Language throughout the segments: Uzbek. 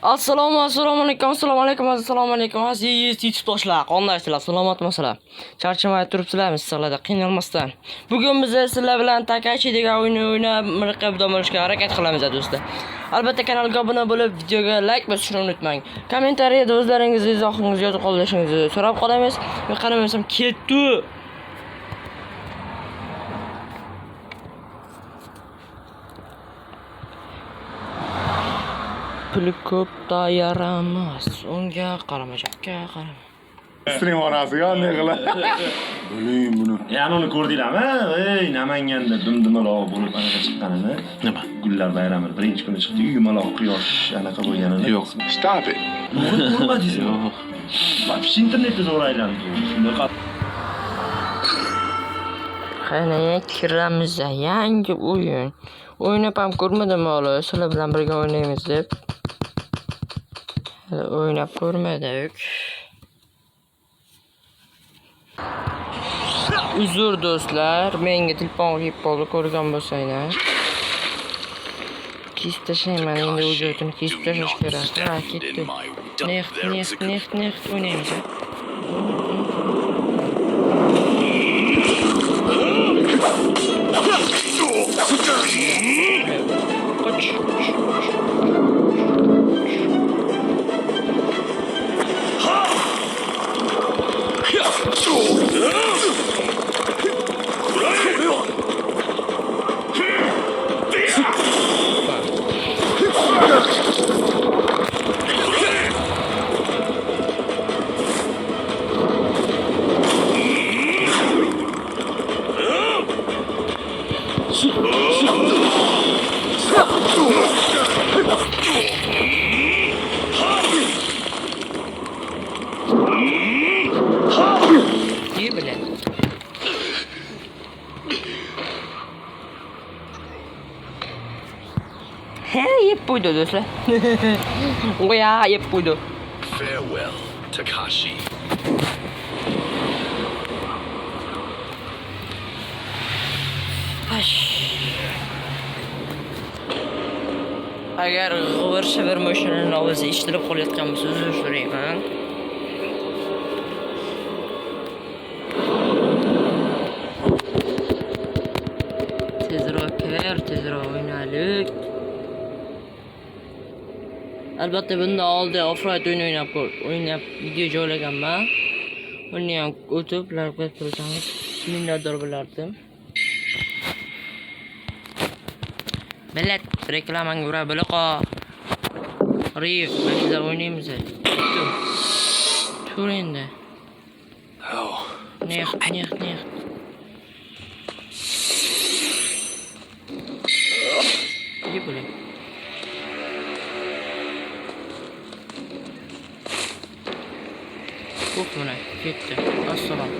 Assalomu alaykum aziz YouTube-doshlar. Qandaysizlar? Salomatmisizlar? Charchamay turibsizlarmi sizlarda qiynalmasdan? Bugun biz sizlar bilan Takashi degan o'yinni o'ynab miriqib dam olishga harakat qilamiz do'stlar. Albatta kanalga obuna bo'lib, videoga like bosishni unutmang. Kommentariyada o'zlaringizni izohingizni yozib qolishingizni so'rab qolamiz. Men qaramasam ketdi. Puli ko'p yaramas. Unga qaramajakka qarama. Stream onasiga ne qiladi? Biling buni. Yani onu ko'rdinglarmi? Ey, Namanganda dumdumaloq bo'lib anaqa chiqqanini. Nima? Gullar bayrami birinchi kuni chiqdi, yumaloq quyosh anaqa bo'lganini. Yo'q. Stop it. Ko'rmadingiz? Yo'q. Вообще internetda zo'r aylandi. Shunaqa. Qani kiramiz yangi o'yin. O'ynab ham ko'rmadim hali. Sizlar bilan birga o'ynaymiz deb. O'ynab ko'rmadik. Uzr do'stlar, menga telefon yeb qoldi, ko'rgan bo'lsanglar. Kesib tashlayman endi o'zini kesib tashlash kerak. Ha, ketdi. Next o'ynaymiz. Qoch. Yeb qo'ydi do'stlar. Qo'ya, yeb qo'ydi. Farewell, Takashi. Agar g'ivir-shivir mashinani ovozi eshitilib qolayotgan bo'lsa, uzr so'rayman. Tezroq o'ynaylik. Albatta bunda oldin offroad o'ynab video joylaganman. Uni ham o'tib like qilsangiz minnatdor bo'lardim. Millat reklamanga ura biliqo. Riv, biz o'ynaymiz. Tur endi. Next. Yeb bo'ling. Ko'p mana ketdi. Assalom.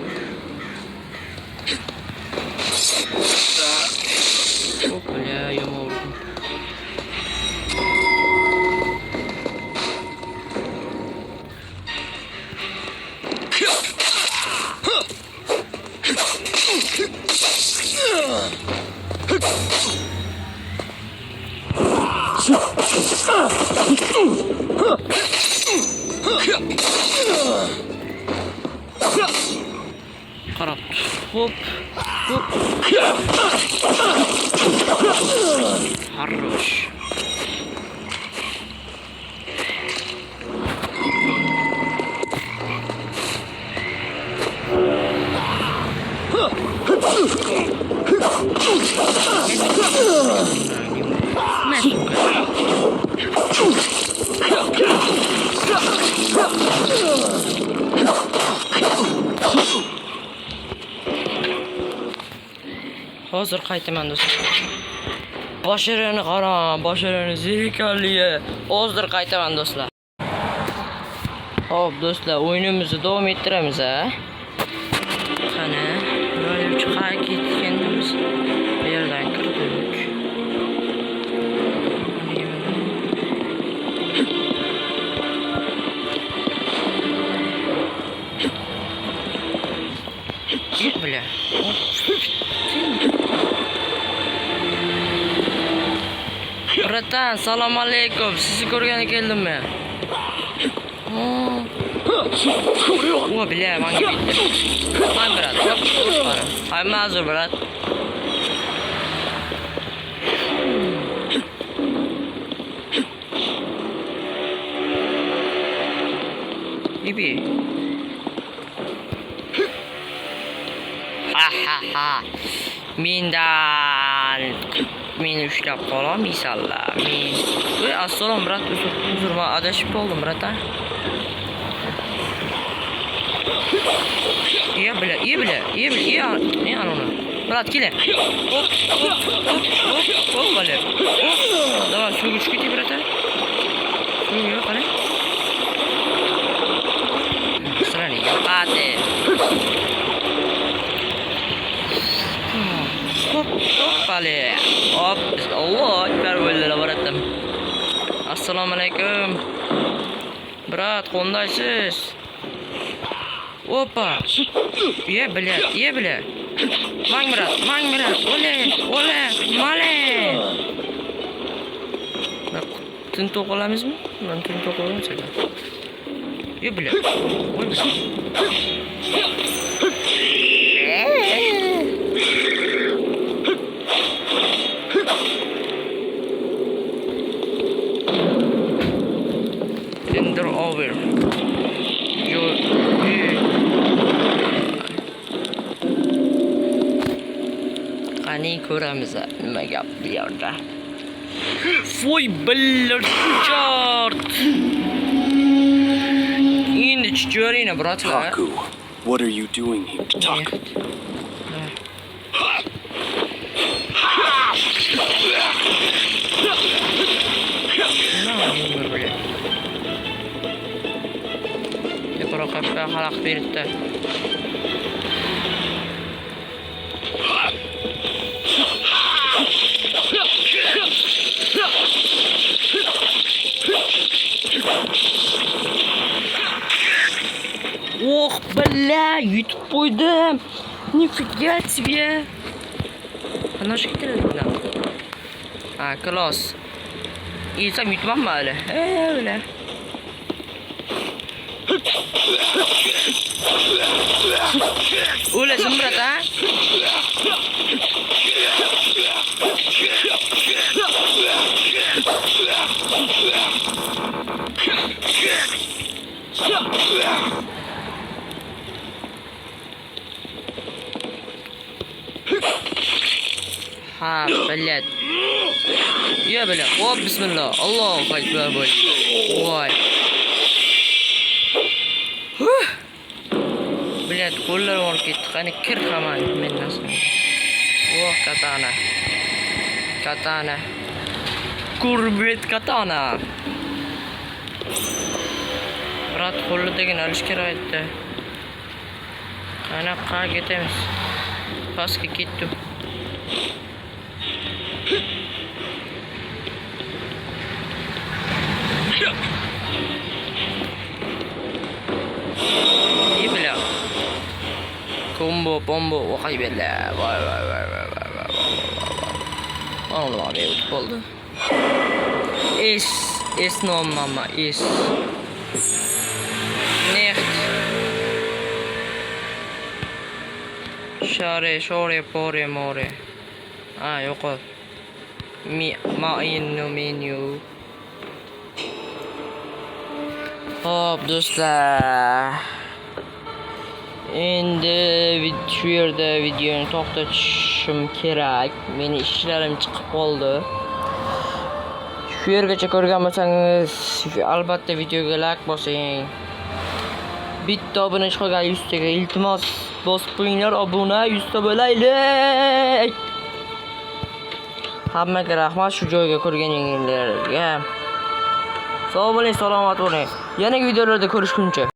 Ko'p ya yomon. Qarab. Hop. Хорош. Hozir qaytaman do'stlar. Boshirini qarang, boshirini zerikarli. Hozir qaytaman do'stlar. Xo'p do'stlar, o'yinimizni davom ettiramiz Qani, yo'lovchi ketganimiz. Bu yerdan kirdik. Bля. Брат, Bratan, salom alaykum. Sizni ko'rgani keldimmi? O bile manga bitti. Hay brat, yok bana. Hay mazur brat. Gibi. Ha ha ha. Men ushlab qololmaysanlar. Voy, assalom brat, uzr, men adashib qoldim bratan. Iya bile. Ana. Brat kele. Hop, bale. Давай, suvga tushib ketay bratan. Suv yo'q, qani. Sirani yo'qadi. Hop, bale. Hop, Alloh akbar bo'ldilar bratam. Assalomu alaykum. Brat, qondaysiz? Опа! Ye, блядь. Mang brat. Ole, male. Bak, tin to'qilamizmi? Men tin to'qilamcha. Ye, блядь. Oy, Tender over. Qani ko'ramiz nima gap bu yerda. Voy billar chort. Endi chiqaring bratlar. Haku, what are you doing here? Taku. Yuqori xalaq berdi. Ох, бля, yutib qo'ydim. Nifika себе. Ana shu ketiladi. Ha, klass. Yesam yutmam hali. Öyle. O'lasin brat, ha? Ha, блядь. Ya, блядь. Hop, bismillah. Allohu akbar bo'ldi. Voy. Блядь, qo'llar olib ketdi. Qani kir hamon men nasib. Voh, katana. Kurbet katana. Brat qo'lidagini olish kerak edi. Qanaqa ketamiz? Pastga ketdim. Bombo, vay bella. Vay. Allah be ut oldu. Es no mama, es. Nicht. Shore, pore, more. Yok o. Menu. Hop do'stlar. Endi shu yerda videoni to'xtatishim kerak. Meni ishlarim chiqib qoldi. Shu yergacha ko'rgan bo'lsangiz, albatta videoga like bosing. Bitta obunachi qolgan 100 taga iltimos bosib qo'yinglar, obuna 100 ta bo'laylik. Hammaga rahmat shu joyga ko'rganingizlarga. Sog' bo'ling, salomat bo'ling. Yangi videolarda ko'rishguncha